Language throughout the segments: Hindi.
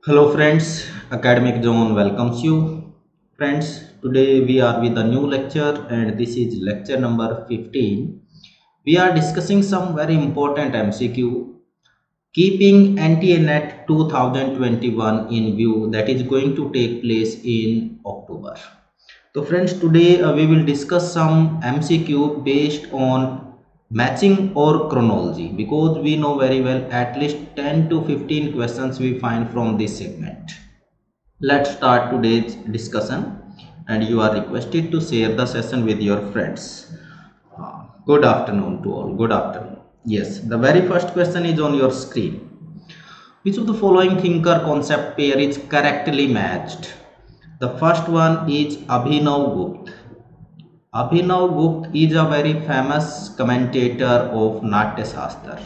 Hello friends, Academic Zone welcomes you. Friends, today we are with a new lecture and this is lecture number 15. We are discussing some very important MCQ, keeping NTA-NET 2021 in view, that is going to take place in October. So friends, today we will discuss some MCQ based on matching or chronology, because we know very well at least 10 to 15 questions we find from this segment. Let's start today's discussion and you are requested to share the session with your friends. Good afternoon to all. Good afternoon. Yes, the very first question is on your screen. Which of the following thinker concept pair is correctly matched? The first one is Abhinav Gupta. Abhinav Gupta is a very famous commentator of Natya Shastra.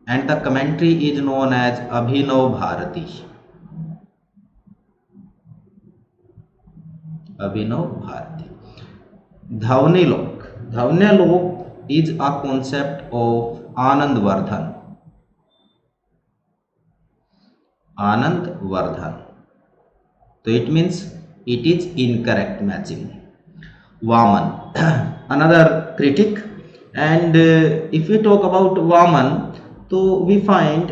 And the commentary is known as Abhinav Bharati. Abhinav Bharati. Dhawnilok. Dhawnilok is a concept of Anand Vardhan. Anand Vardhan. So it means it is incorrect matching. Vaman, another critic. And if we talk about Vaman, so we find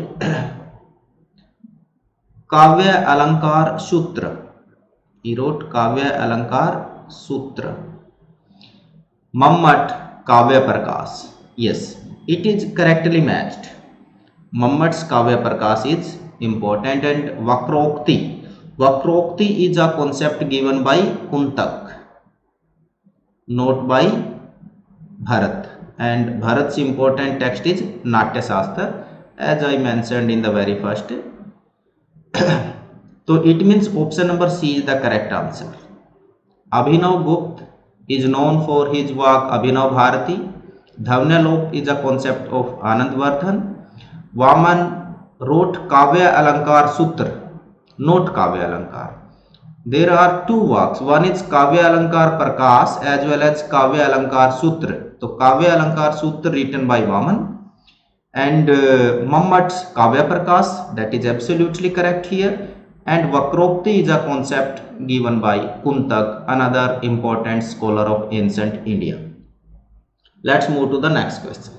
Kavya Alankar Sutra. He wrote Kavya Alankar Sutra. Mammat Kavya Prakash. Yes, it is correctly matched. Mammat's Kavya Prakash is important. And Vakrokti. Vakrokti is a concept given by Kuntak, not by Bharat. And Bharat's important text is Natya Shastra, as I mentioned in the very first. So it means option number C is the correct answer. Abhinav Gupta is known for his work Abhinav Bharati. Dhawnilok is a concept of Anand Vardhan. Vaman wrote Kavya Alankar Sutra, not Kavya Alankar. There are two works. One is Kavya Alankar Prakash as well as Kavya Alankar Sutra. So Kavya Alankar Sutra written by Vaman and Mammat's Kavya Prakash, that is absolutely correct here. And Vakrokti is a concept given by Kuntak, another important scholar of ancient India. Let's move to the next question.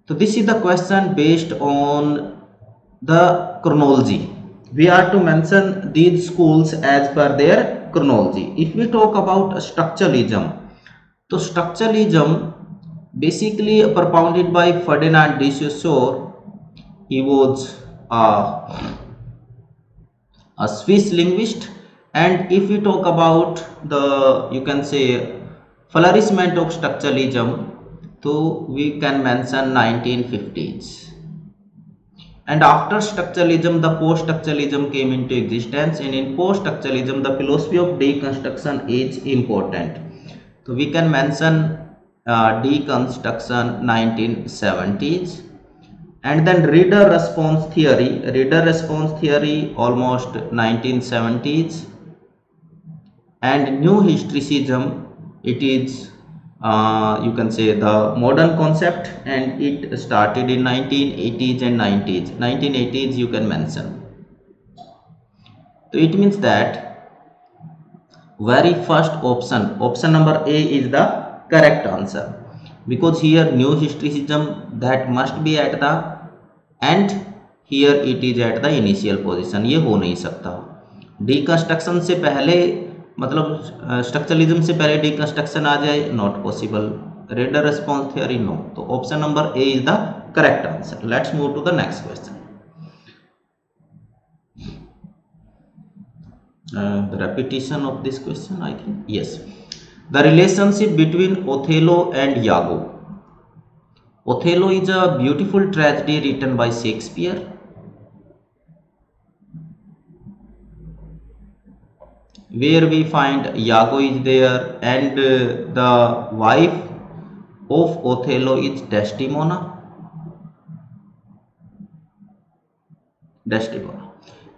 So this is the question based on the chronology. We are to mention these schools as per their chronology. If we talk about structuralism, so structuralism basically propounded by Ferdinand de Saussure. He was a Swiss linguist. And if we talk about the, you can say, flourishment of structuralism, so we can mention 1950s. And after structuralism, the post-structuralism came into existence, and in post-structuralism, the philosophy of deconstruction is important. So we can mention deconstruction 1970s, and then reader response theory almost 1970s, and new historicism, it is you can say the modern concept, and it started in 1980s and 90s. 1980s you can mention. So it means that very first option number A is the correct answer, because here new historicism that must be at the end, here it is at the initial position. ये हो नहीं सकता. Deconstruction से पहले, मतलब स्ट्रक्चरलिज्म से पहले डिकंस्ट्रक्शन आ जाए, not possible. Reader response theory, no. तो option number A is the correct answer. Let's move to the next question. The repetition of this question, I think. Yes. The relationship between Othello and Iago. Othello is a beautiful tragedy written by Shakespeare. Where we find Iago is there, and the wife of Othello is Desdemona.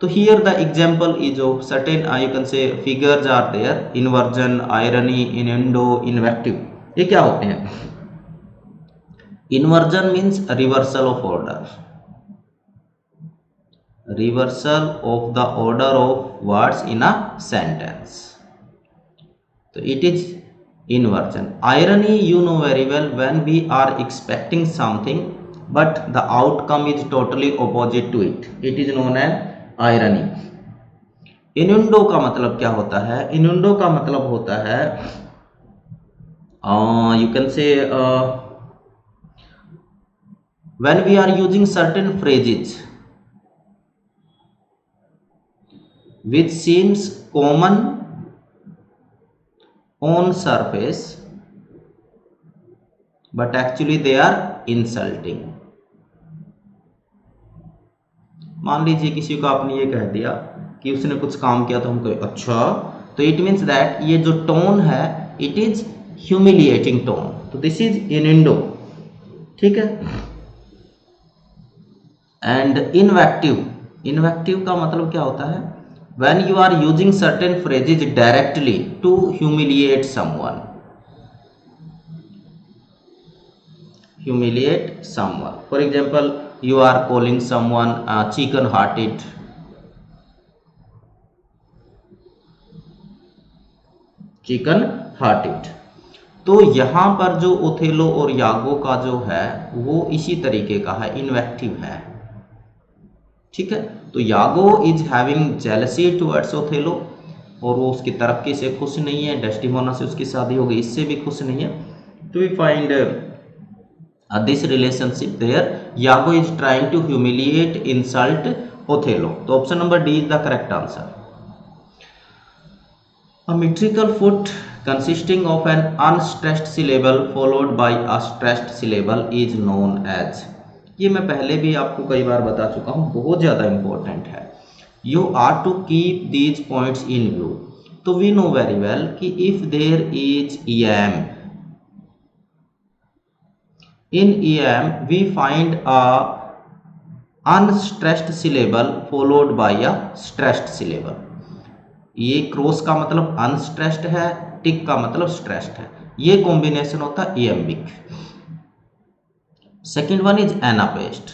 So here the example is of certain you can say figures are there: inversion, irony, innuendo, invective. ये क्या होते हैं? Inversion means reversal of order. Reversal of the order of words in a sentence. So it is inversion. Irony, you know very well, when we are expecting something but the outcome is totally opposite to it. It is known as irony. Innuendo का मतलब क्या होता है? Innuendo का मतलब होता है you can say when we are using certain phrases which seems common on surface but actually they are insulting. मान लीजिए किसी को आपने ये कह दिया कि उसने कुछ काम किया तो हम कहे अच्छा, तो इट मीन्स दैट ये जो टोन है इट इज ह्यूमिलिएटिंग टोन, तो दिस इज इनुंडो, ठीक है। एंड इन्वेक्टिव, इन्वेक्टिव का मतलब क्या होता है? When you are using certain phrases directly to humiliate someone, humiliate someone. For example, you are calling someone chicken hearted. Chicken hearted. तो यहाँ पर जो ओथेलो और यागो का जो है वो इसी तरीके का है, इन्वेक्टिव है, ठीक है। तो Iago is having jealousy towards Othello और वो उसकी तरक्की से खुश नहीं है, डेस्टिमोना से उसकी शादी हो गई, इससे भी खुश नहीं है। तो we find this relationship there, Iago is trying to humiliate, insult Othello. So option number D is the correct answer. A metrical foot consisting of an unstressed syllable followed by a stressed syllable is known as, ये मैं पहले भी आपको कई बार बता चुका हूँ, बहुत ज़्यादा इंपॉर्टेंट है। You are to keep these points in view. तो we know very well कि if there is EM, in EM we find a unstressed syllable followed by a stressed syllable. ये क्रॉस का मतलब अनस्ट्रेस्ड है, टिक का मतलब स्ट्रेस्ड है, ये कॉम्बिनेशन होता है iambic. Second one is anapest,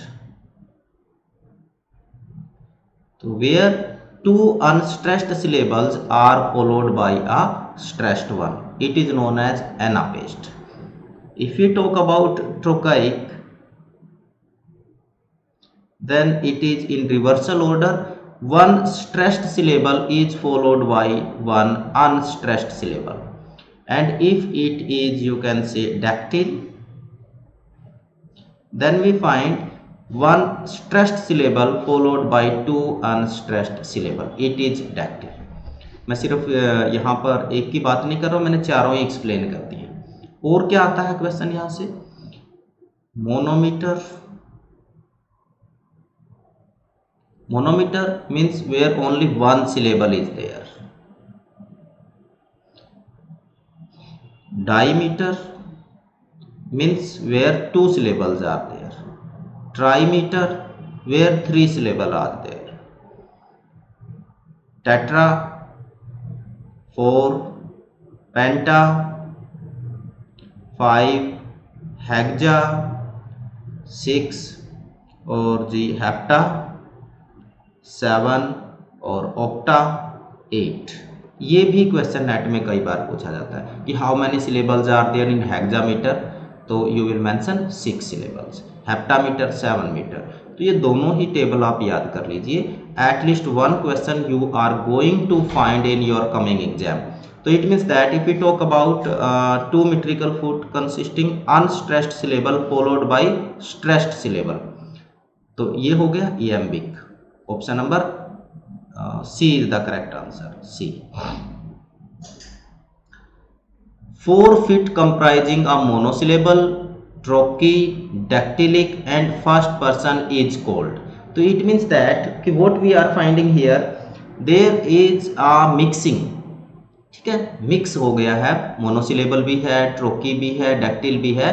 तो where two unstressed syllables are followed by a stressed one, it is known as anapest. If we talk about trochaic, then it is in reversal order. One stressed syllable is followed by one unstressed syllable, and if it is, you can say, dactyl, then we find one stressed syllable followed by two unstressed syllable, it is dactyl. मैं सिर्फ यहाँ पर एक की बात नहीं कर रहा हूँ, मैंने चारों ही एक्सप्लेन कर दी है। और क्या आता है क्वेश्चन यहां से? Monometer, monometer means where only one syllable is there. Dimeter means where two syllables are there. Trimeter where three syllable are there. Tetra, four, penta, 5, hexa, 6 और जी हेप्टा, 7 और ऑक्टा, 8। ये भी क्वेश्चन नेट में कई बार पूछा जाता है कि how many syllables are there in hexameter, तो you will mention 6 syllables, heptameter 7 meter. तो ये दोनों ही टेबल आप याद कर लीजिए, at least one question you are going to find in your coming exam. So it means that if we talk about two metrical foot consisting unstressed syllable followed by stressed syllable, तो ये हो गया iambic. Option number C is the correct answer. C. 4 feet comprising a monosyllable, trochee, dactylic and first person is called. तो it means that कि what we are finding here, there is a mixing. ठीक है, मिक्स हो गया है, मोनोसिलेबल भी है, ट्रोकी भी है, डैक्टिल भी है।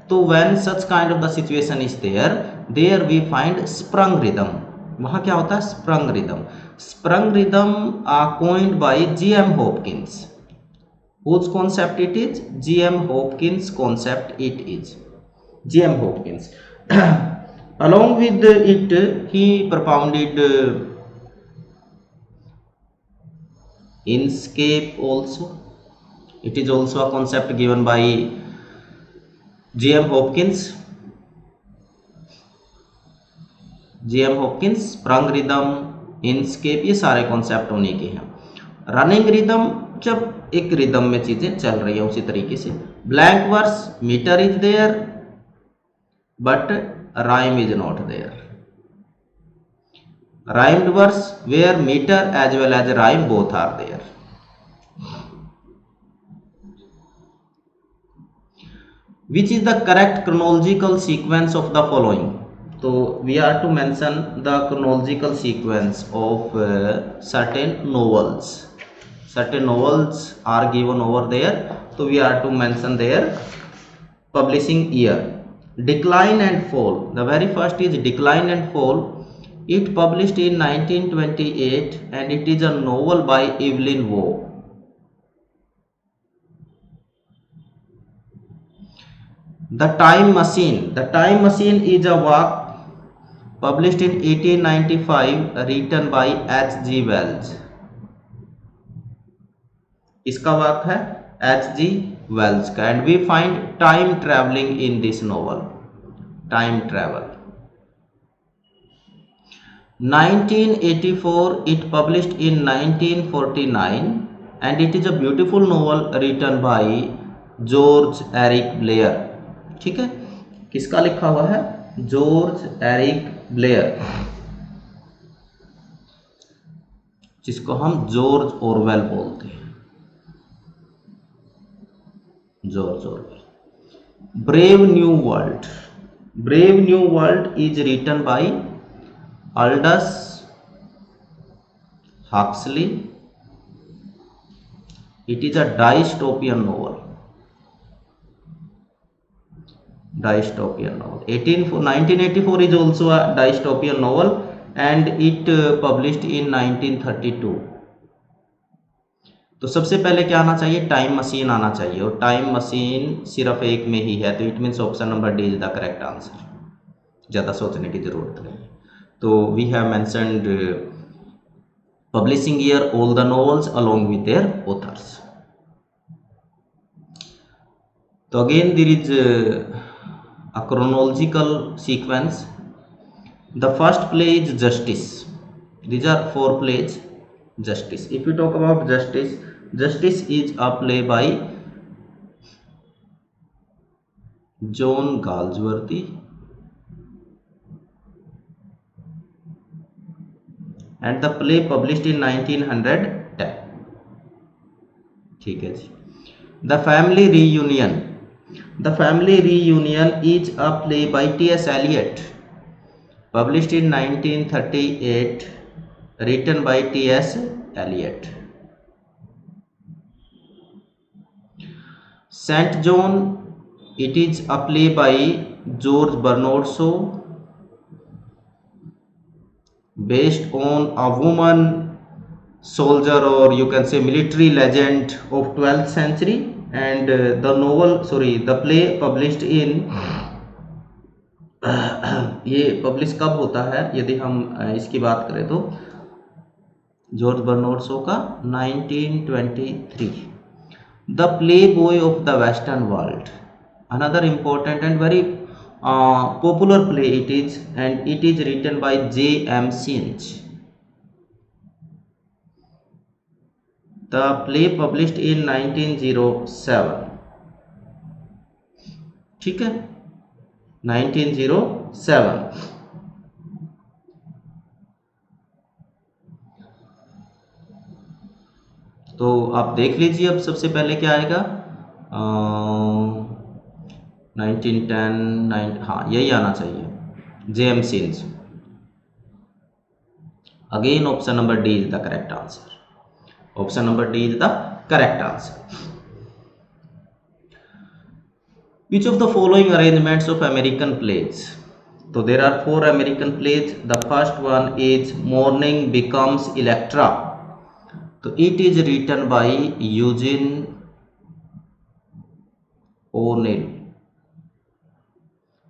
तो when such kind of the situation is there we find sprung rhythm. वहां क्या होता है? Sprung rhythm. Sprung rhythm coined by G.M. Hopkins. Whose concept it is? G.M. Hopkins concept it is. J.M. Hopkins. Along with it, he propounded Inkscape also. It is also a concept given by J.M. Hopkins. J.M. Hopkins, sprung rhythm, Inkscape, ये सारे कॉन्सेप्ट उन्हीं के हैं. रनिंग रिदम, जब एक रिदम में चीजें चल रही है उसी तरीके से. Blank verse, metre is there but rhyme is not there. Rhymed verse where metre as well as rhyme both are there. Which is the correct chronological sequence of the following? So we are to mention the chronological sequence of certain novels. Certain novels are given over there, so we are to mention their publishing year. Decline and Fall. The very first is Decline and Fall. It published in 1928 and it is a novel by Evelyn Waugh. The Time Machine. The Time Machine is a work published in 1895 written by H.G. Wells. इसका वर्क है H.G. Wells का. And we find time traveling in this novel. Time travel. 1984 it published in 1949 and it is a beautiful novel written by George Eric Blair. ठीक है, किसका लिखा हुआ है? जॉर्ज एरिक ब्लेयर, जिसको हम जॉर्ज ऑरवेल बोलते हैं. George Orwell. Brave New World. Brave New World is written by Aldous Huxley. It is a dystopian novel. Dystopian novel. 1984 is also a dystopian novel and it published in 1932. तो सबसे पहले क्या आना चाहिए? टाइम मशीन आना चाहिए, और टाइम मशीन सिर्फ एक में ही है, तो it means option number D is the correct answer. ज़्यादा सोचने की जरूरत नहीं. तो we have mentioned publishing year, all the novels along with their authors. तो again there is a chronological sequence. The first play is Justice. These are 4 plays. Justice. If you talk about Justice, Justice is a play by John Galsworthy and the play published in 1910. ठीक है जी. The Family Reunion. The Family Reunion is a play by T.S. Eliot, published in 1938, written by T.S. Eliot. St. John, it is a play by George Bernard Shaw, based on a woman soldier, or you can say military legend of 12th century. And the play published in ये पब्लिश कब होता है यदि हम इसकी बात करें तो जॉर्ज बर्नार्ड शॉ का 1923. The Playboy of the Western World, another important and very popular play it is, and it is written by J.M. Sinch. The play published in 1907. ठीक है, 1907. तो आप देख लीजिए अब सबसे पहले क्या आएगा. 1910, हाँ यही आना चाहिए, J.M. Sinch. Again option number D is the correct answer. Option number D is the correct answer. Which of the following arrangements of American plays? So there are 4 American plays. The first one is Morning Becomes Electra. So it is written by Eugene O'Neill.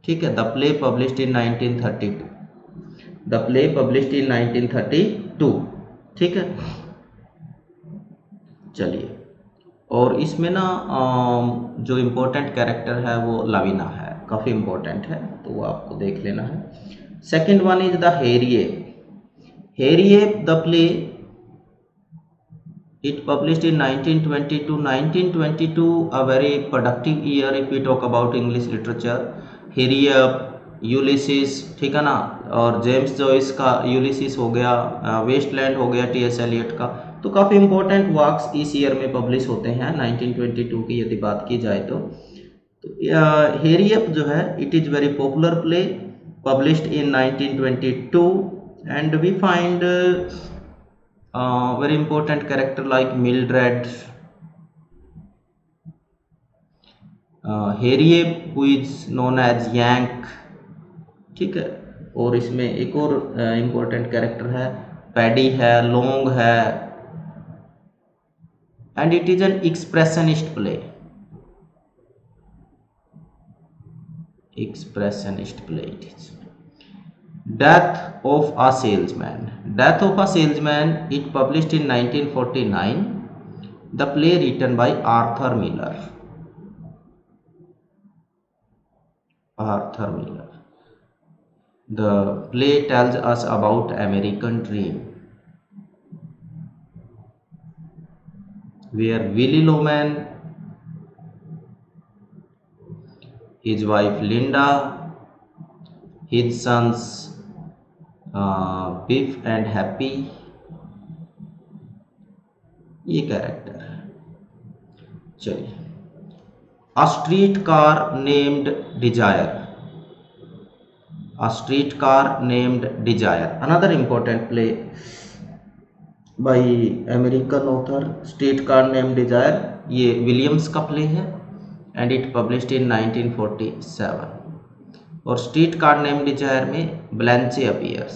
ठीक है, the play published in 1932, the play published इन 1932, ठीक है। चलिए, और इसमें ना जो इम्पोर्टेंट कैरेक्टर है वो लाविना है, काफ़ी इम्पोर्टेंट है, तो वो आपको देख लेना है। सेकेंड वन इज द हेरिए, हेरिए the play, it published in 1922, 1922 a very productive year if we talk about English literature, हेरियप, यूलिसिस, ठीक है ना, और जेम्स जॉइस का यूलिसिस हो गया, वेस्टलैंड हो गया टी एस एलियट का, तो काफ़ी इंपॉर्टेंट वर्क्स इस ईयर में पब्लिश होते हैं 1922 की यदि बात की जाए तो हेरियप जो है it is very popular play published in 1922 and we find very important character like Mildred, Harriet who is known as Yank, ठीक है। और इसमें एक और important कैरेक्टर है, पैडी है, लॉन्ग है, and it is an expressionist play, expressionist play it is। Death of a Salesman, Death of a Salesman, it published in 1949, the play written by Arthur Miller, Arthur Miller। The play tells us about American dream, where Willie Loman, his wife Linda, his sons Biff and Happy, ये कैरेक्टर है। चलिए, A street car named Desire, A street car named Desire, another important play by American author, Street car named Desire, ये विलियम्स का प्ले है and it published in 1947। और स्ट्रीट कार नेम डिजायर में ब्लैंचे अपीयर्स,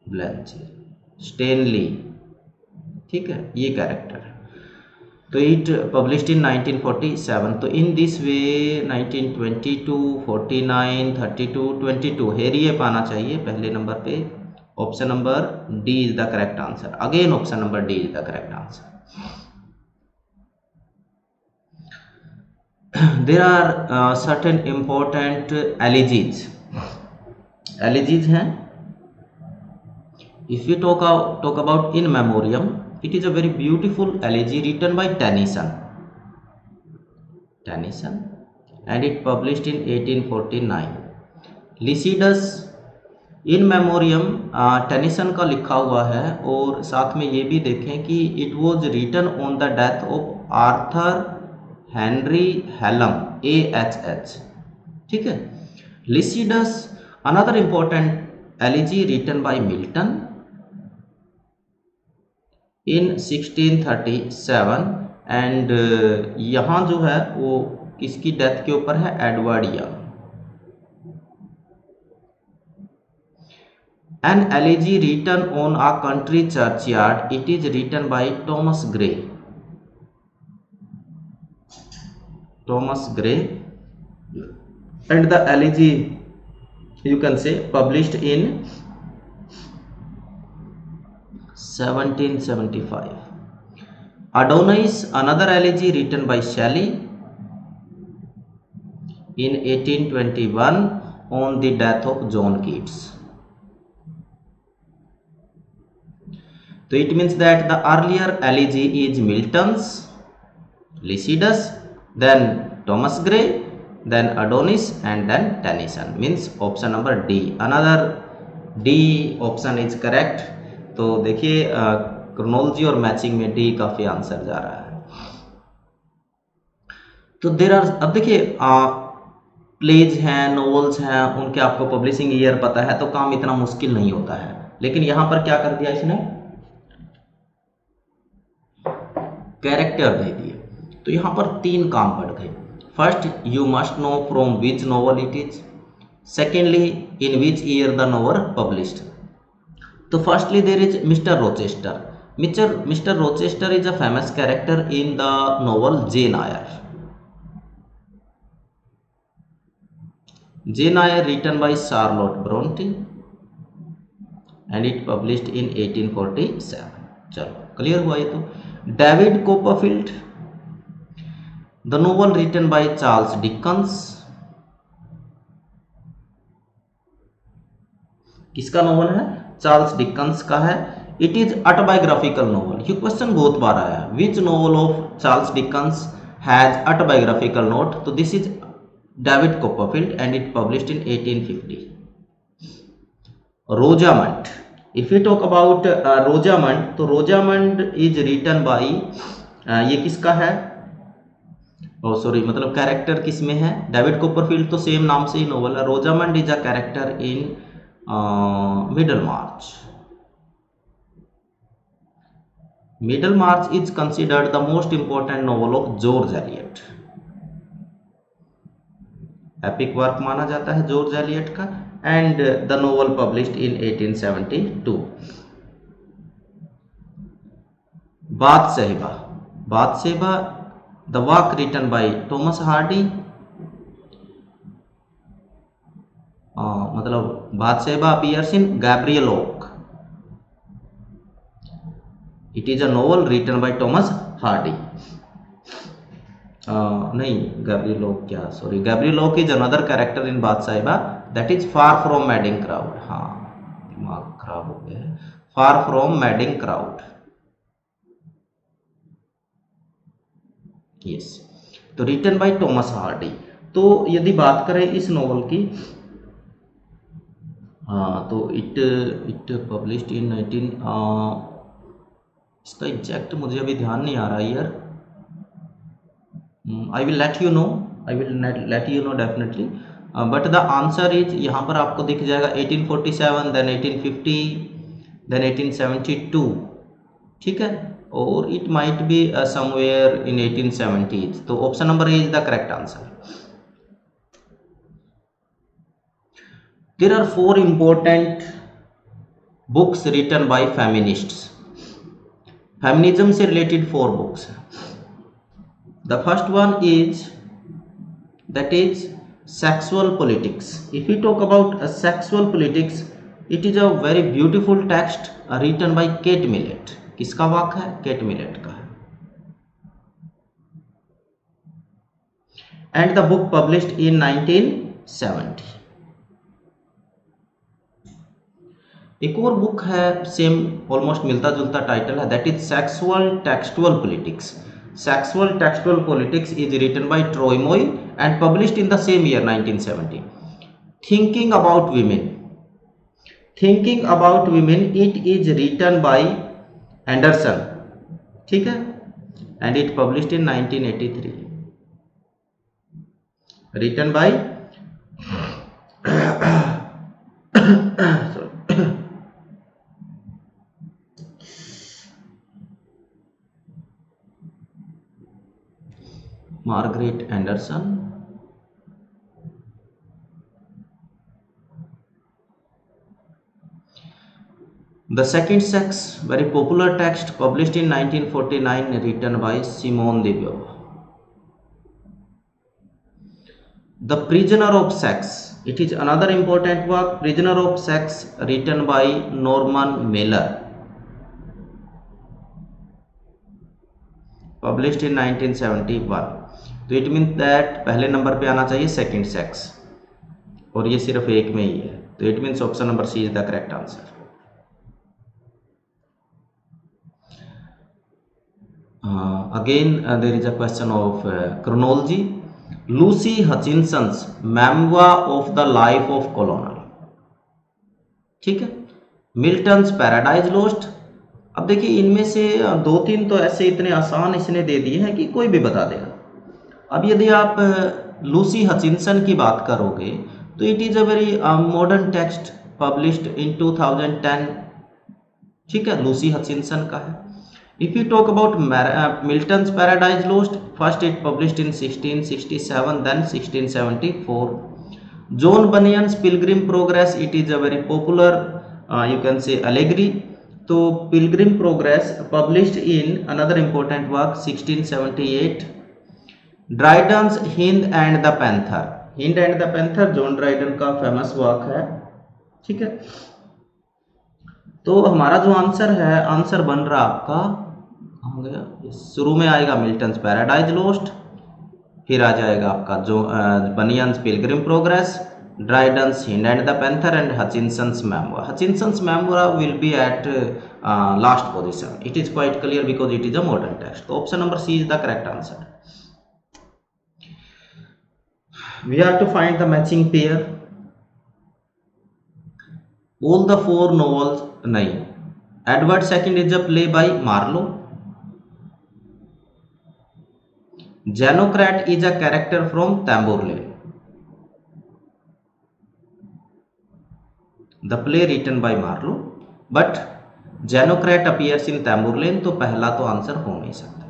ब्लैंचे, स्टेनली, ठीक है, ये कैरेक्टर है। तो इट पब्लिश्ड इन 1947। तो इन दिस वे 1922, 49, 32, 22 हेरिए पाना चाहिए पहले नंबर पे। Option number D is the correct answer. Again option number D is the correct answer. There are certain important elegies, elegies हैं। If we talk about in memoriam, it is a very beautiful elegy written by Tennyson, and it published in 1849। Lycidas in memoriam Tennyson का लिखा हुआ है, और साथ में ये भी देखें कि it was written on the death of Arthur Henry Hallam, AHH, ठीक है। Lycidas another important elegy written by Milton in 1637, and यहाँ जो है वो किसकी डेथ के ऊपर है, Edward Young. An elegy written on a country churchyard, it is written by Thomas Gray, and the elegy you can say published in 1775। Adonis another elegy written by Shelley in 1821 on the death of John Keats। So it means that the earlier elegy is Milton's, Lycidas, then Thomas Gray, then Adonis, and then Tennyson, means option number D, another D option is correct। तो देखिए क्रोनोलॉजी और मैचिंग में D काफी आंसर जा रहा है। तो देर आर, अब देखिए प्लेज हैं, नॉवेल्स हैं, उनके आपको पब्लिशिंग ईयर पता है तो काम इतना मुश्किल नहीं होता है, लेकिन यहां पर क्या कर दिया इसने, कैरेक्टर दे दिए। तो यहाँ पर 3 काम बढ़ गए। First, you must know from which novel it is. Secondly, in which year the novel published. तो firstly there is mister Rochester. Mister Rochester is a famous character in the novel Jane Eyre. Jane Eyre written by Charlotte Bronte and it published in 1847. चलो क्लियर हुआ ये तो. David Copperfield, the novel written by Charles Dickens. किसका नोवेल है? चार्ल्स डिकन्स का है. It is autobiographical novel. ये क्वेश्चन बहुत बार आया है. Which novel of Charles Dickens has autobiographical note? तो this is David Copperfield and it published in 1850. Rosamond. If you talk about Rosamond, तो रोजामंड इज रिटन बाय, ये किसका है? सॉरी, मतलब कैरेक्टर किस में है? डेविड कॉपरफील्ड तो सेम नाम से ही नोवेल है. Rosamond is a character in Middlemarch. Middlemarch is considered the most important novel of George Eliot. Epic work माना जाता है जॉर्ज एलियट का. And the novel published in 1872. बादशाह. बादशाह, the work written by Thomas Hardy. मतलब बादशाह appears in Gabriel Oak. It is a novel written by Thomas Hardy. नहीं, गैब्रियल ओक क्या, sorry, Gabriel Oak is another character in बादशाह, that is far from madding crowd. हाँ, दिमाग खराब हो गया है. Far from madding crowd. Yes, तो रिटन बाय थॉमस हार्डी. तो यदि बात करें इस नोवेल की, तो इट पब्लिश्ड इन 19, इसका एग्जैक्ट मुझे अभी ध्यान नहीं आ रहा यार. I will let you know, definitely. But the answer is, यहाँ पर आपको दिख जाएगा 1847, देन 1850, देन 1872. ठीक है, और it might be somewhere in 1870. तो option number A is the correct answer. There are 4 important books written by feminists. Feminism से related 4 books. The first one is, that is sexual politics. If we talk about sexual politics, it is a very beautiful text written by Kate Millett. किसका वर्क है? Kate Millett का है. And the book published in 1970. एक और बुक है, सेम ऑलमोस्ट मिलता जुलता टाइटल है, that is sexual textual politics. Sexual textual politics is written by Toril Moi and published in the same year 1970. Thinking about women. Thinking about women, it is written by Anderson. ठीक है, and it published in 1983. Written by Margaret Anderson. The Second Sex, very popular text published in 1949, written by Simone de Beauvoir. The Prisoner of Sex, it is another important work, Prisoner of Sex, written by Norman Mailer, published in 1971. तो इट मीन दैट पहले नंबर पे आना चाहिए सेकंड सेक्स, और ये सिर्फ एक में ही है. तो it means option number C is the correct answer. Again there is a question of chronology. Lucy Hutchinson's memoir of the life of colonel. ठीक है, मिल्टन्स पैराडाइज लॉस्ट. अब देखिए, इनमें से 2-3 तो ऐसे इतने आसान इसने दे दिए हैं कि कोई भी बता देगा. अब यदि आप लूसी हचिनसन की बात करोगे, तो it is a very modern text published in 2010. ठीक है, लूसी हचिनसन का है. If you talk about Milton's Paradise Lost, first it published in 1667, then 1674. John Bunyan's Pilgrim progress, it is a very popular, you can say allegory. तो Pilgrim progress published in another important work 1678. Dryden's hind and the panther, hind and the panther John Dryden का फेमस वर्क है। ठीक है, तो हमारा जो आंसर है, आंसर बन रहा आपका, कहाँ गया, शुरू में आएगा मिल्टन्स पैराडाइज लोस्ट, फिर आ जाएगा आपका जो Bunyan's Pilgrim progress, Dryden's hind and the panther and Hutchinson's memoir. Hutchinson's memoir will be at last position. It is quite clear because it is a modern text. So option number C is the correct answer. We have to find the matching pair. All the four novels, नहीं, Edward II is a play by Marlowe. Genocrat is a character from Tamburlaine. The play written by Marlowe, but Genocrat appears in Tamburlaine, तो पहला तो आंसर हो नहीं सकता.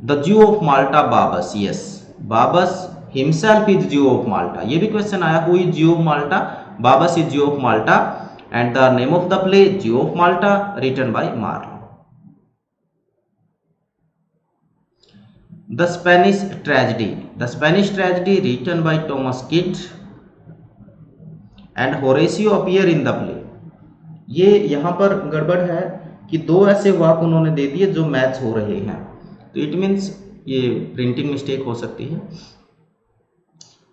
The Jew of Malta, Babus. Yes, Babus himself is Jew of Malta. ये भी क्वेश्चन आया, who is Jew of Malta? Babus is Jew of Malta, and the name of the play Jew of Malta, written by Marlowe. The Spanish Tragedy. The Spanish Tragedy written by Thomas Kyd and Horatio appear in the play. ये यहाँ पर गड़बड़ है कि दो ऐसे वाक उन्होंने दे दिए जो मैच हो रहे हैं, तो इट मीन्स ये प्रिंटिंग मिस्टेक हो सकती है.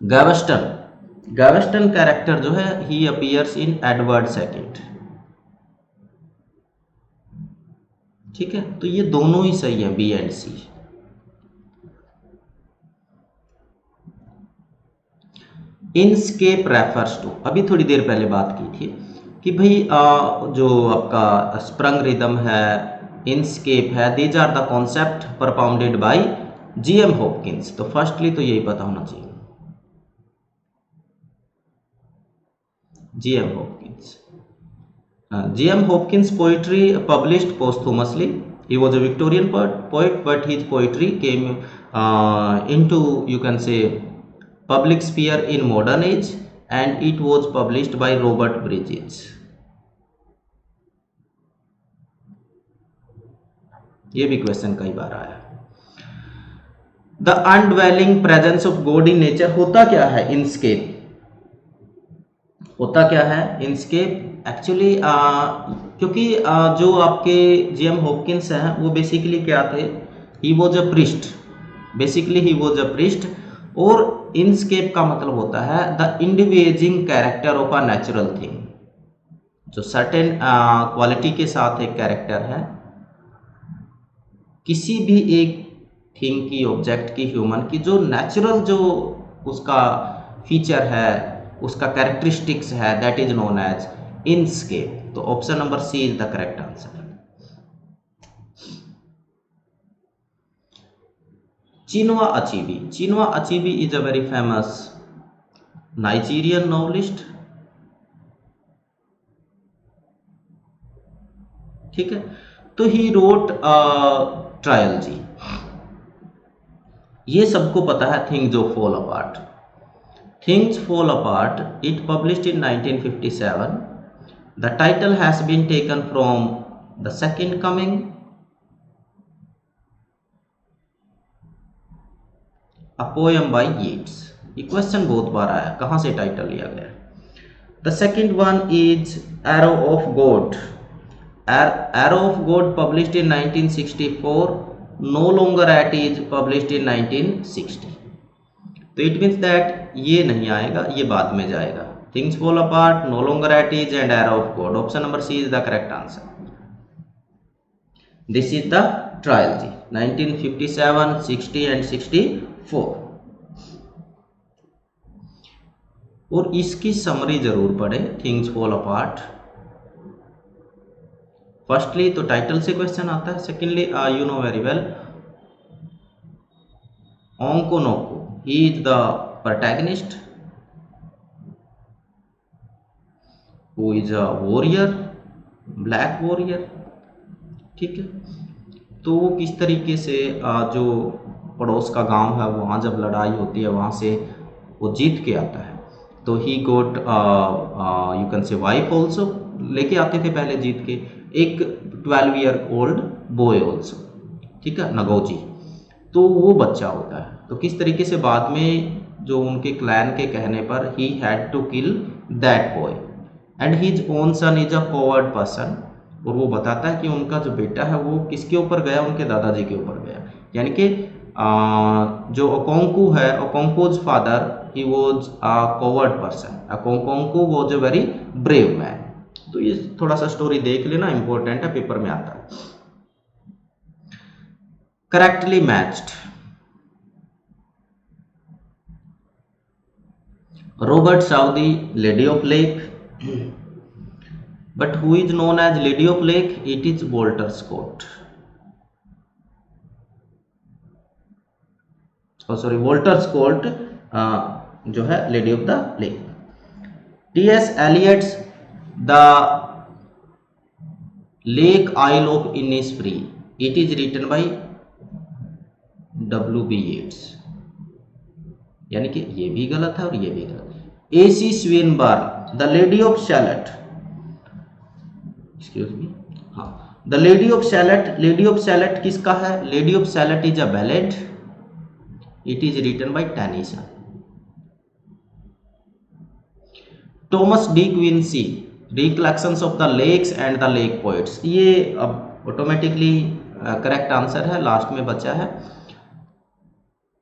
गैवेस्टन कैरेक्टर जो है, he appears in Edward second. ठीक है, तो ये दोनों ही सही है, B and C. Inscape refers to, अभी थोड़ी देर पहले बात की थी कि भाई जो आपका स्प्रंग रिदम है, इनस्केप है, these are the concept propounded by G.M. Hopkins. तो फर्स्टली तो यही पता होना चाहिए, G.M. Hopkins. G.M. Hopkins' poetry published posthumously. He was a Victorian poet, but his poetry came into, you can say, public sphere in modern age, and it was published by Robert Bridges. ये भी क्वेश्चन कई बार आया. The indwelling presence of God in nature होता क्या है? इनस्केप होता क्या है? इनस्केप एक्चुअली क्योंकि जो आपके G.M. हॉपकिंस हैं वो बेसिकली क्या थे, ही was a priest, basically he was a priest. और इनस्केप का मतलब होता है the individual character of a natural thing, जो सर्टेन क्वालिटी के साथ एक कैरेक्टर है किसी भी एक थिंग की, ऑब्जेक्ट की, ह्यूमन की, जो नेचुरल जो उसका फीचर है, उसका कैरेक्टरिस्टिक्स है, that is known as inscape. तो option number C is the correct answer. Chinua Achebe. Chinua Achebe is a very famous Nigerian novelist. ठीक है, तो ही रोट ट्रायलजी. ये सबको पता है, थिंग्स जो fall apart. Things fall apart, it published in 1957. The title has been taken from the second coming, A poem by Yeats. ये क्वेश्चन बहुत बार आया, कहाँ से टाइटल लिया गया. The second one is arrow of God. Arrow of God published in 1964. No longer at is published in 1960. तो इट मीन्स दैट ये नहीं आएगा, ये बाद में जाएगा. Things fall apart, no longer at ease and arrow of God. Option number C is the correct answer. This is the trilogy 1957, 60 and 64. और इसकी समरी जरूर पढ़े, थिंग्स फॉल अपार्ट. फर्स्टली तो टाइटल से क्वेश्चन आता है, secondly you know very well Okonkwo, he is the protagonist who is a warrior, black warrior. ठीक है, तो वो किस तरीके से जो पड़ोस का गांव है वहाँ जब लड़ाई होती है वहाँ से वो जीत के आता है. तो he got you can say wife also, लेके आते थे पहले जीत के, एक 12 ईयर ओल्ड बॉय ऑल्सो. ठीक है, नगोजी. तो वो बच्चा होता है। तो किस तरीके से बाद में जो उनके क्लैन के कहने पर ही had to kill that boy and his own son is a coward person, और वो बताता है कि उनका जो बेटा है वो किसके ऊपर गया, उनके दादाजी के ऊपर गया। यानी कि जो ओकोंकू है, Okonkwo's father he was a coward person, Okonkwo was a very brave man. तो ये थोड़ा सा स्टोरी देख लेना, इंपॉर्टेंट है, पेपर में आता है। Correctly matched, Robert saw the Lady of Lake, but who is known as Lady of Lake? It is Walter Scott. Oh, sorry, Walter Scott जो है Lady of the Lake. T.S. Eliot's The Lake Isle of Innisfree. It is written by W.B. Yeats. यानी कि ये भी गलत है और ये भी गलत। A.C. Swinburne, The Lady of Shalott. Excuse me. हाँ, the lady of Shalott, lady of Shalott किसका है? Lady of Shalott is a ballad, it is written by Tennyson. Thomas De Quincey, recollections of the lakes and the lake poets, ये अब ऑटोमेटिकली करेक्ट आंसर है, लास्ट में बचा है।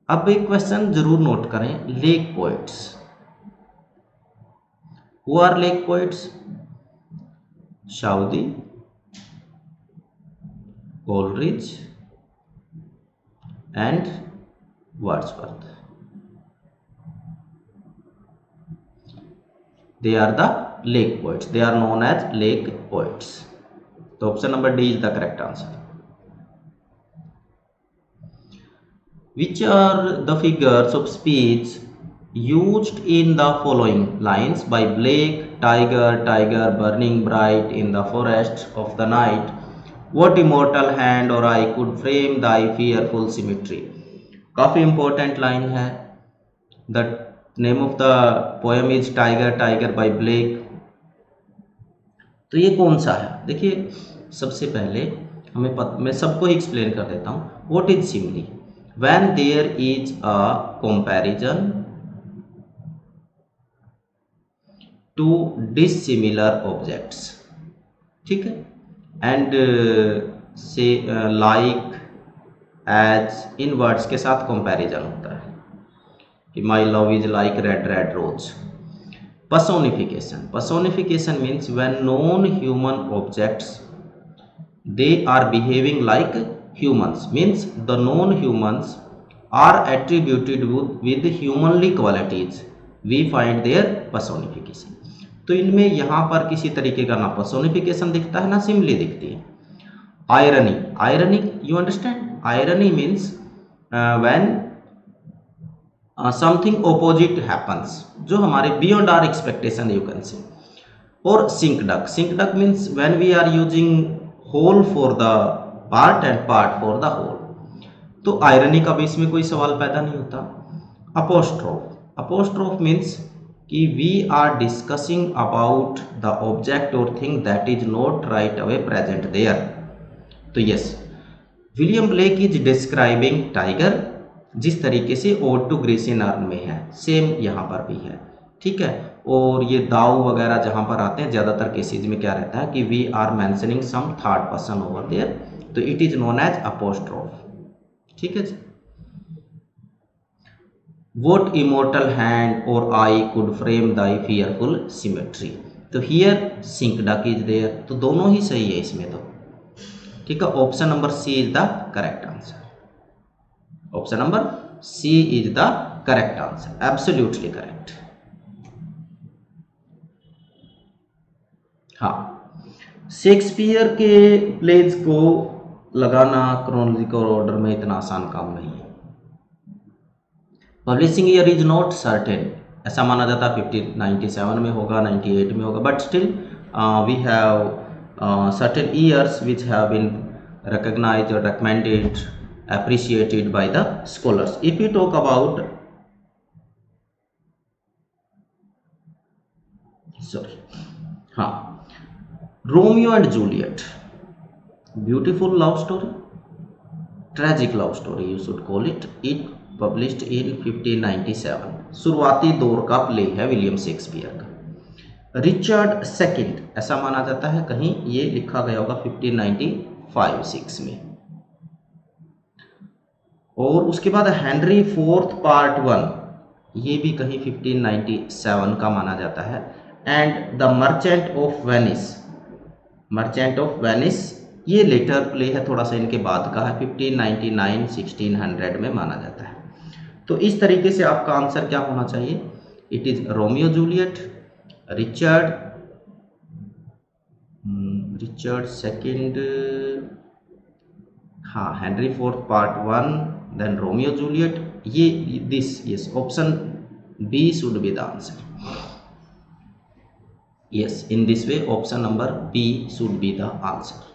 अब एक क्वेश्चन जरूर नोट करें, lake poets, who are lake poets? Southey, Coleridge and Wordsworth. They are the lake poets. They are known as lake poets. So option number D is the correct answer. Which are the figures of speech used in the following lines by Blake? Tiger, tiger, burning bright in the forest of the night. What immortal hand or eye could frame thy fearful symmetry? काफी इंपॉर्टेंट लाइन है। The name of the poem is tiger tiger by Blake. तो ये कौन सा है? देखिए, सबसे पहले मैं सबको एक्सप्लेन कर देता हूँ। What is simile? When there is a comparison two dissimilar objects, ठीक है, एंड से लाइक एज, इन वर्ड्स के साथ कंपैरिजन होता है कि my love is like red red rose. Personification, personification means when non human objects they are behaving like humans, means the non humans are attributed with humanly qualities, we find there personification. तो इनमें यहाँ पर किसी तरीके का ना पर्सोनिफिकेशन दिखता है ना सिमिली दिखती है। Irony, irony you understand? Irony means when something opposite happens, जो हमारे beyond our expectation you can say. और synecdoche, synecdoche means when we are using whole for the part and part for the whole. तो आयरनी का भी इसमें कोई सवाल पैदा नहीं होता। अपोस्ट्रोफ, अपोस्ट्रोफ मीन्स कि we are discussing about the object और thing that is not right away present there. तो yes, William Blake is describing tiger, जिस तरीके से ओड टू ग्रेसियन अर्न में है, सेम यहाँ पर भी है, ठीक है। और ये दाऊ वगैरह जहाँ पर आते हैं ज़्यादातर केसेज में क्या रहता है कि we are mentioning some third person over there, तो it is known as apostrophe, ठीक है जी। What immortal hand or eye could frame thy fearful symmetry? तो here sink duck is there, तो दोनों ही सही है इसमें तो, ठीक है। Option number C is the correct answer, option number C is the correct answer, absolutely correct. हाँ, शेक्सपियर के प्लेज को लगाना क्रोनोलॉजिकल ऑर्डर में इतना आसान काम नहीं है। Publishing year is not certain, ऐसा माना जाता है 1597 में होगा, 98 में होगा, but still we have certain years which have been recognized or recommended, appreciated by the scholars. If you talk about, sorry, हाँ, Romeo and Juliet, beautiful love story, tragic love story you should call it. It published इन 1597। शुरुआती दौर का प्ले है विलियम शेक्सपियर का। रिचर्ड सेकंड ऐसा माना जाता है, कहीं ये लिखा गया होगा 1595-6 में। और उसके बाद हेनरी फोर्थ पार्ट 1, ये भी कहीं 1597 का माना जाता है। And the merchant of Venice, merchant of Venice ये लेटर प्ले है, थोड़ा सा इनके बाद का है, 1599-1600 में माना जाता है। तो इस तरीके से आपका आंसर क्या होना चाहिए? It is Romeo Juliet, Richard second, हाँ Henry fourth part 1, then Romeo Juliet, ये this yes option B should be the answer. Yes, in this way option number B should be the answer.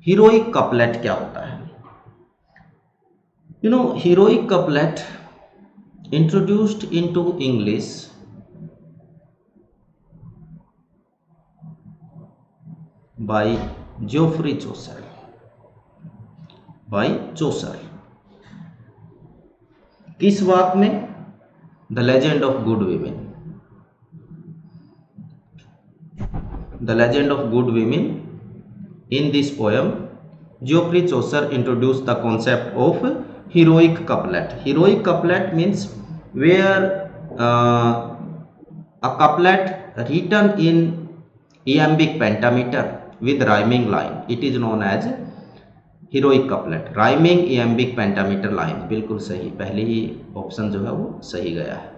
Heroic couplet क्या होता है? You know, heroic couplet introduced into English by Geoffrey Chaucer. By Chaucer. किस वाक में? The Legend of Good Women. The Legend of Good Women. In this poem, Geoffrey Chaucer introduced the concept of heroic couplet. Heroic couplet means where a couplet written in iambic pentameter with rhyming line, it is known as heroic couplet. rhyming iambic pentameter line, बिल्कुल सही, पहले ही ऑप्शन जो है वो सही गया है।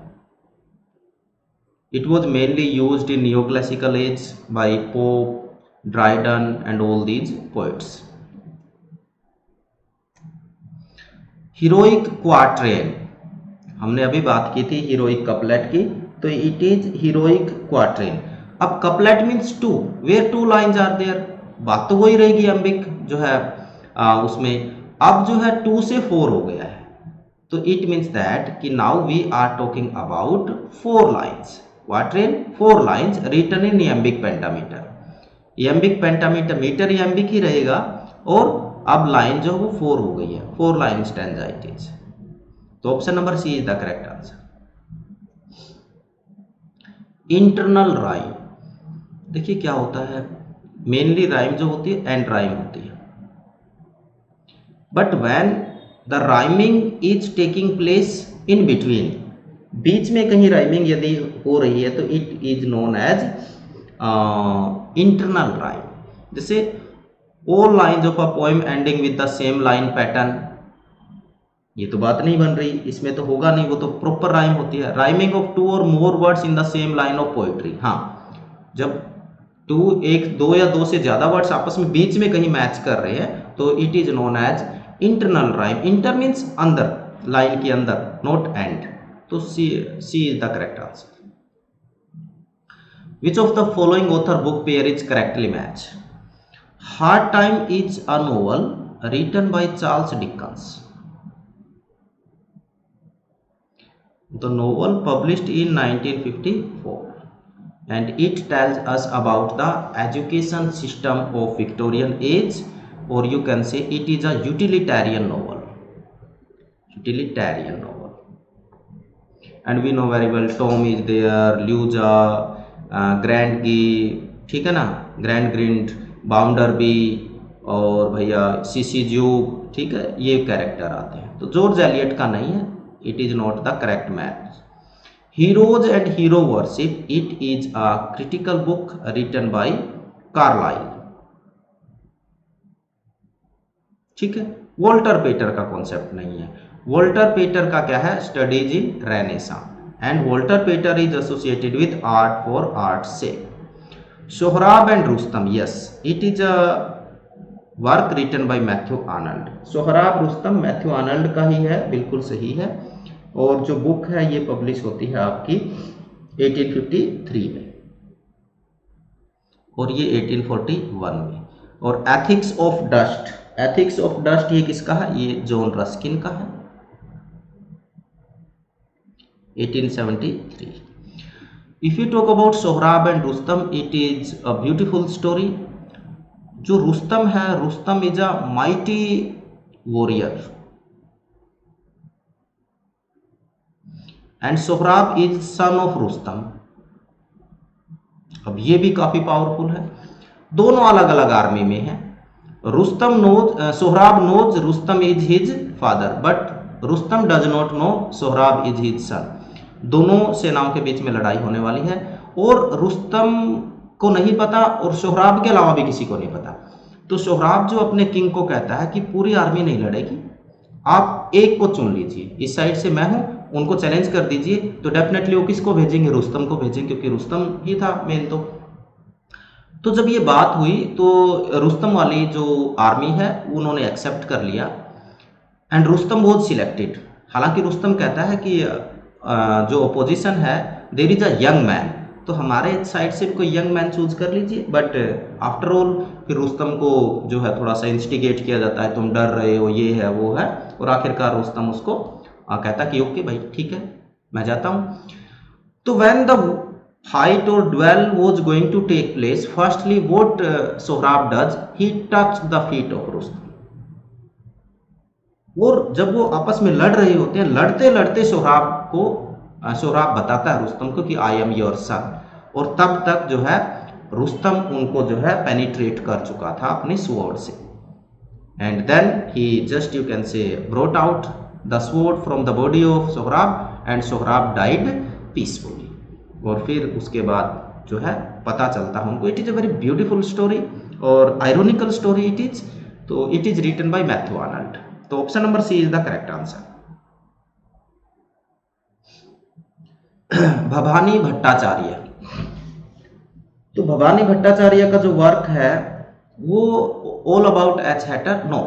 It was mainly used in neoclassical age by Pope, Dryden and all these poets. Heroic quatrain, हमने अभी बात की थी हीरोइक कपलेट की, तो इट इज हीरोइक क्वाट्रेन। अब couplet means two, where two lines are there, बात तो वही रहेगी अम्बिक जो है उसमें, अब जो है 2 से 4 हो गया है, तो इट मीन्स दैट कि now we are talking about 4 lines. Quatrain 4 lines written in iambic pentameter. Iambic pentameter, meter iambic ही रहेगा, और अब लाइन जो वो 4 हो गई है, 4 लाइन स्टैंजा इट इज। तो option number C is the correct answer. Internal rhyme, देखिए क्या होता है, मेनली राइम जो होती है एंड राइम होती है, but when the rhyming is taking place in between, बीच में कहीं राइमिंग यदि हो रही है तो it is known as internal rhyme. जैसे all lines of a poem ending with the same line pattern, ये तो बात नहीं बन रही, इसमें तो होगा नहीं, वो तो प्रॉपर राइम होती है। Rhyming of 2 or more words in the same line of poetry, हाँ जब 2 या 2 से ज्यादा वर्ड्स आपस में बीच में कहीं मैच कर रहे हैं तो it is known as internal rhyme. Inter means अंदर, लाइन के अंदर, नॉट एंड। तो C is the correct answer. Which of the following author book pair is correctly match? Hard Time is a novel written by Charles Dickens. The novel published in 1954 and it tells us about the education system of Victorian age, or you can say it is a utilitarian novel. Utilitarian novel. And we know very well Tom is there, Luja, Grant Gee, ठीक है ना, ग्रैंड ग्रिंड, बाउंडरबी और भैया सीसी ज्यूब, ठीक है, ये कैरेक्टर आते हैं। तो जॉर्ज एलियट का नहीं है, it is not the correct match. Heroes and hero worship, it is a critical book written by Carlyle, ठीक है। वॉल्टर पेटर का कॉन्सेप्ट नहीं है। वॉल्टर पेटर का क्या है? Studies in Renaissance, and Walter Pater is associated with art for art sake. Sohrab and Rustum, yes it is a work written by Matthew Arnold. Sohrab Rustum Matthew Arnold का ही है, बिल्कुल सही है। और जो बुक है ये पब्लिश होती है आपकी 1853 में और ये 1841 में। और ethics of dust, ethics of dust ये किसका है? ये जॉन रस्किन का है, 1873। If you talk about Sohrab and Rustam, it is a beautiful story. जो रुस्तम है, Rustam is a mighty warrior. And Sohrab is son of Rustam. अब ये भी काफी पावरफुल है, दोनों अलग अलग आर्मी में है। Rustum knows Sohrab knows Rustum is his father, but Rustum does not know Sohrab is his son. दोनों सेनाओं के बीच में लड़ाई होने वाली है और रुस्तम को नहीं पता और सोहराब के अलावा भी किसी को नहीं पता। तो सोहराब जो अपने किंग को कहता है कि पूरी आर्मी नहीं लड़ेगी, आप एक को चुन लीजिए, इस साइड से मैं हूं, उनको चैलेंज कर दीजिए। तो डेफिनेटली वो किसको भेजेंगे, रुस्तम को भेजेंगे, क्योंकि रुस्तम ही था मेन। तो जब ये बात हुई तो रुस्तम वाली जो आर्मी है उन्होंने एक्सेप्ट कर लिया एंड रुस्तम वॉज सिलेक्टेड। हालांकि रुस्तम कहता है कि जो अपोजिशन है there is a young man, तो हमारे साइड से भी कोई यंग मैन चूज कर लीजिए। बट आफ्टर ऑल फिर रुस्तम को जो है थोड़ा सा इंस्टिगेट किया जाता है, तुम डर रहे हो, ये है वो है, और आखिरकार रुस्तम उसको कहता कि ओके भाई ठीक है मैं जाता हूँ। तो when the fight or duel was going to take place, firstly what Sohrab does, he touched the feet of Rustam. और जब वो आपस में लड़ रहे होते हैं, लड़ते लड़ते सोहराब बताता है रुस्तम को कि आई एम योर सन, और तब तक जो है रुस्तम उनको जो है पेनिट्रेट कर चुका था अपनी स्वॉर्ड से। And then he just you can say brought out the sword from the body of Sohrab and Sohrab died peacefully. और फिर उसके बाद जो है पता चलता है उनको। It is a very beautiful story और आयरोनिकल स्टोरी इट इज। तो it is written by Matthew Arnold. तो option number C is the correct answer. Bhabani Bhattacharya. तो भवानी भट्टाचार्य का जो वर्क है वो all about H Hatter, no,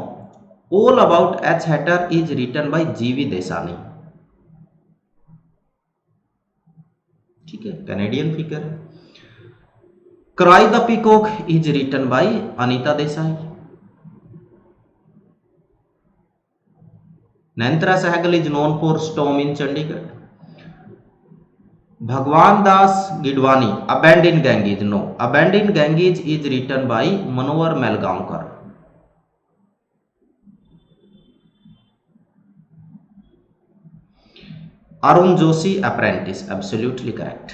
all about H Hatter is written by G V Desani. ठीक है, कैनेडियन फिगर है। Cry the peacock is written by Anita Desai. Nayantara Sahgal is known for storm in Chandigarh. Bhagwan Das Gidwani a bend in Ganges, no, a bend in Ganges is written by Manohar Malgonkar. Arun Joshi apprentice, absolutely correct.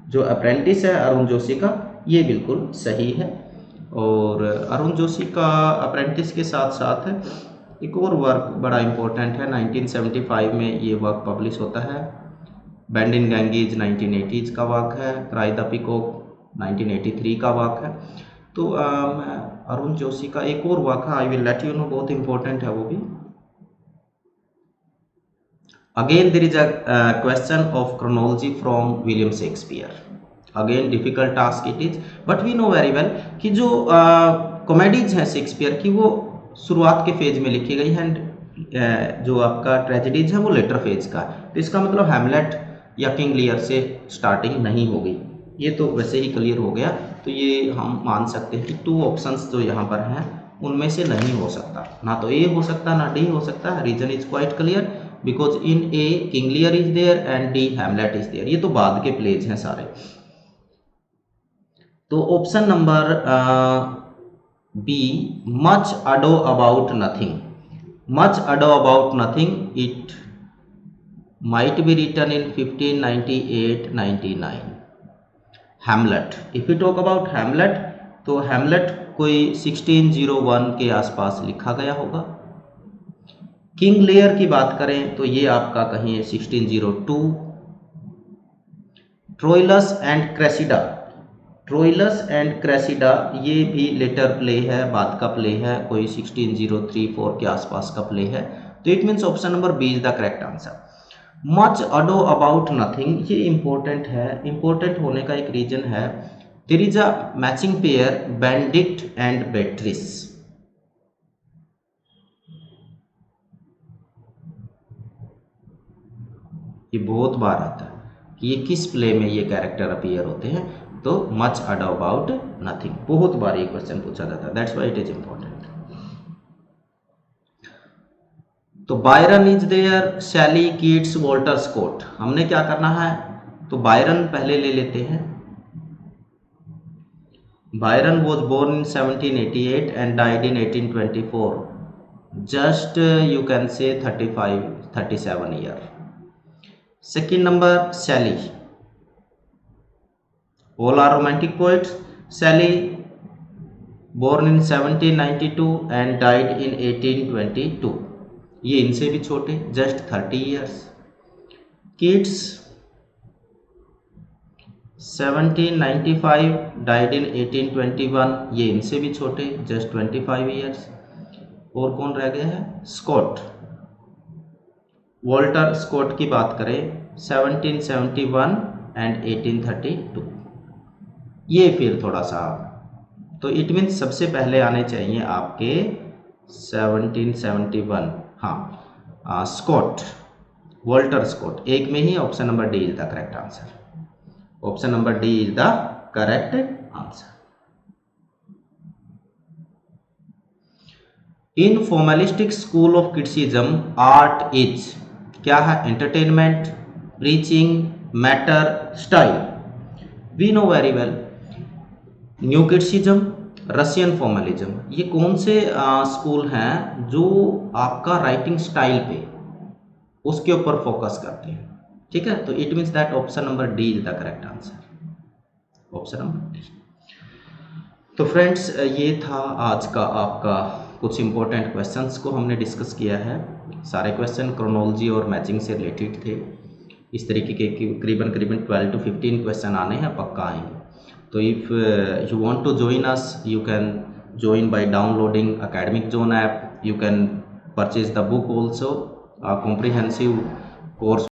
जो अप्रेंटिस है अरुण जोशी का ये बिल्कुल सही है। और अरुण जोशी का अप्रेंटिस के साथ साथ एक और वर्क बड़ा इंपॉर्टेंट है, 1975 में ये वर्क पब्लिश होता है। बैंडिन गैंगीज 1980s का वर्क है, क्राई द पीकॉक 1983 का वर्क है। तो अरुण जोशी का एक और वर्क है, I will let you know, बहुत इंपॉर्टेंट है वो भी। Again there is a question of chronology from William Shakespeare. Again difficult task it is, but we know very well कि जो कॉमेडीज हैं शेक्सपियर की वो शुरुआत के फेज में लिखी गई है एंड जो आपका ट्रेजेडीज है वो लेटर फेज का। तो इसका मतलब हैमलेट या किंग लियर से स्टार्टिंग नहीं हो गई, ये तो वैसे ही क्लियर हो गया। तो ये हम मान सकते हैं कि 2 ऑप्शंस जो यहाँ पर हैं उनमें से नहीं हो सकता, ना तो ए हो सकता ना डी हो सकता। Reason is quite clear, because in A King Lear is there and D Hamlet is there. ये तो बाद के प्लेज हैं सारे। तो option number B, much ado about nothing, much ado about nothing, it might be written in 1598-99। Hamlet, if you talk about Hamlet तो हैमलेट कोई 1601 के आसपास लिखा गया होगा। किंग लेयर की बात करें तो ये आपका कहीं 1602। Troilus and Cressida, Troilus and Cressida ये भी लेटर प्ले है, बाद का प्ले है, कोई 1603-4 के आसपास का प्ले है। तो it means option number B is the correct answer. Much ado about nothing ये इंपॉर्टेंट है, इंपॉर्टेंट होने का एक रीजन है, there is a matching pair Benedick and Beatrice. ये बहुत बार आता है कि ये किस प्ले में ये कैरेक्टर अपीयर होते हैं। तो मच अडो अबाउट नथिंग बहुत बार ये क्वेश्चन पूछा जाता है, that's why it is important. तो बायरन इज देयर, शैली, कीट्स, वॉल्टर स्कॉट, हमने क्या करना है, तो बायरन पहले ले लेते हैं। Byron was born in 1788 and died in 1824। just you can say 37 year. Second number, Sally. All are romantic poets. Sally born in 1792 and died in 1822. ये इनसे भी छोटे, just 30 years. Keats 1795 died in 1821. ये इनसे भी छोटे, just 25 years. और कौन रह गया है? स्कॉट, वॉल्टर स्कॉट की बात करें 1771 एंड 1832. ये फिर थोड़ा सा, तो इट मीन्स सबसे पहले आने चाहिए आपके 1771. हाँ, स्कॉट, वॉल्टर स्कॉट. एक में ही option number D is the correct answer. Option number D is the correct answer. In formalistic school of criticism art is, क्या है? Entertainment, preaching, matter, style. We know very well new criticism, Russian formalism, ये कौन से स्कूल हैं जो आपका राइटिंग स्टाइल पे उसके ऊपर फोकस करते हैं. ठीक है, तो it means that option number D is the correct answer. Option number D. तो फ्रेंड्स, ये था आज का आपका कुछ इंपॉर्टेंट क्वेश्चंस को हमने डिस्कस किया है. सारे क्वेश्चन क्रोनोलॉजी और मैचिंग से रिलेटेड थे. इस तरीके के करीबन 12 to 15 क्वेश्चन आने हैं, पक्का आएंगे. तो if you want to join us, you can join by downloading Academic Zone app. You can purchase the book also, a comprehensive course